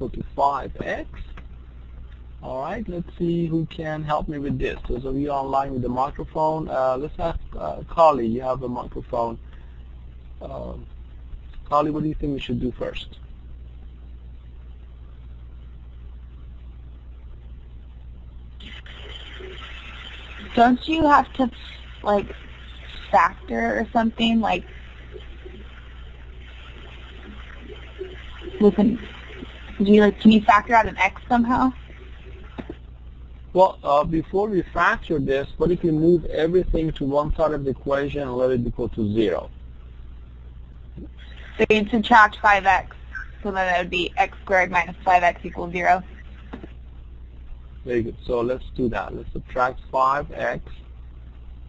equal to 5x. All right, let's see who can help me with this. Those of you online with the microphone, let's ask Carly. You have a microphone. Carly, what do you think we should do first? Don't you have to, like, factor or something? Like, can you factor out an x somehow? Well, before we factor this, what if we move everything to one side of the equation and let it equal to 0? So you'd subtract 5x, so then it would be x squared minus 5x equals 0. Very good. So let's do that. Let's subtract 5x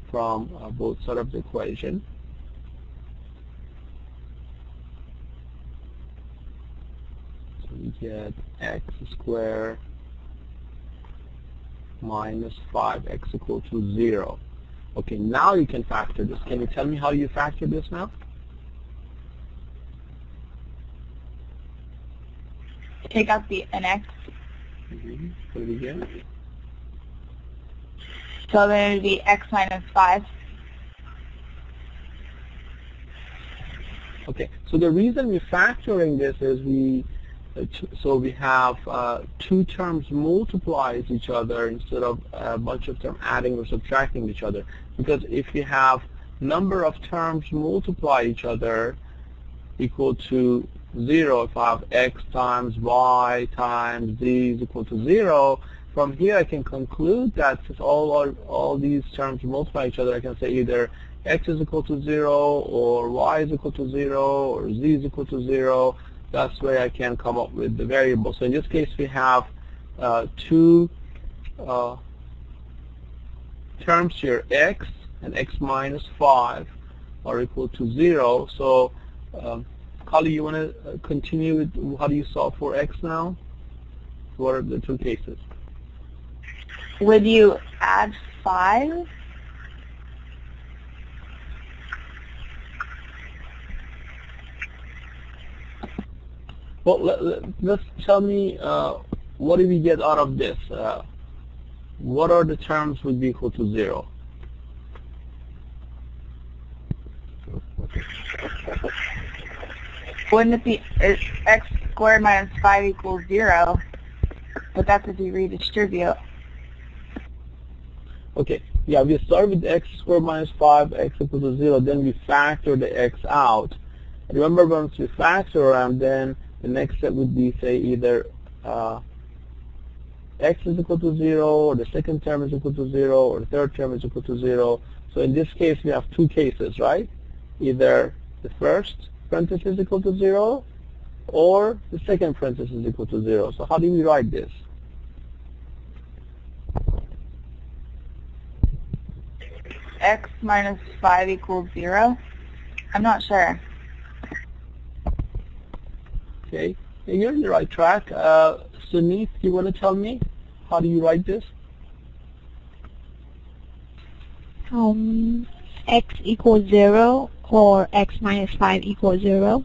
from both sides of the equation. So we get x squared minus 5x equal to 0. Okay, now you can factor this. Can you tell me how you factor this now? Take out an x. What do we get? So then it would be x minus 5. Okay, so the reason we're factoring this is we have two terms multiply each other instead of a bunch of terms adding or subtracting each other. Because if you have number of terms multiply each other equal to 0, if I have x times y times z is equal to 0, from here I can conclude that since all these terms multiply each other, I can say either x is equal to 0 or y is equal to 0 or z is equal to 0. That's where I can come up with the variable. So in this case we have two terms here, x and x minus 5 are equal to 0. So Kali, you want to continue with how do you solve for x now? What are the two cases? Would you add 5? Well, let's tell me what do we get out of this? What are the terms would be equal to 0? Wouldn't it be x squared minus 5 equals 0? But that's if you redistribute. Okay, yeah, we start with x squared minus 5, x equals to 0, then we factor the x out. Remember, once we factor around, then the next step would be, say, either x is equal to 0, or the second term is equal to 0, or the third term is equal to 0. So in this case, we have two cases, right? Either the first parenthesis is equal to 0, or the second parenthesis is equal to 0. So how do we write this? X minus 5 equals 0? I'm not sure. Okay, you're on the right track. Sunith, you want to tell me how do you write this? X equals 0 or x minus 5 equals 0.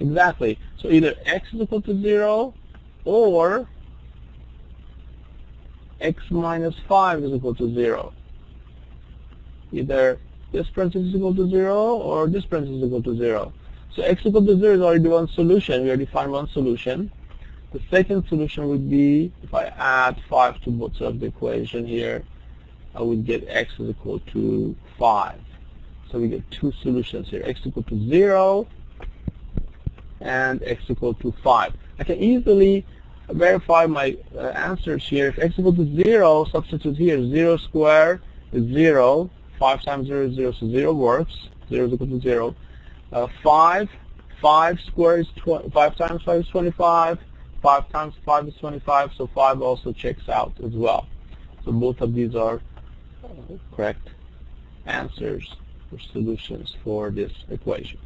Exactly. So either x is equal to 0 or x minus 5 is equal to 0. Either this parenthesis is equal to 0 or this parenthesis is equal to 0. So x equal to 0 is already one solution. We already find one solution. The second solution would be if I add 5 to both sides of the equation here, I would get x is equal to 5. So we get two solutions here, x equal to 0 and x equal to 5. I can easily verify my answers here. If x equal to 0, substitute here. 0 squared is 0. 5 times 0 is 0, so 0 works. 0 is equal to 0. 5 squared is 5 times 5 is 25. 5 times 5 is 25, so 5 also checks out as well. So both of these are correct answers or solutions for this equation.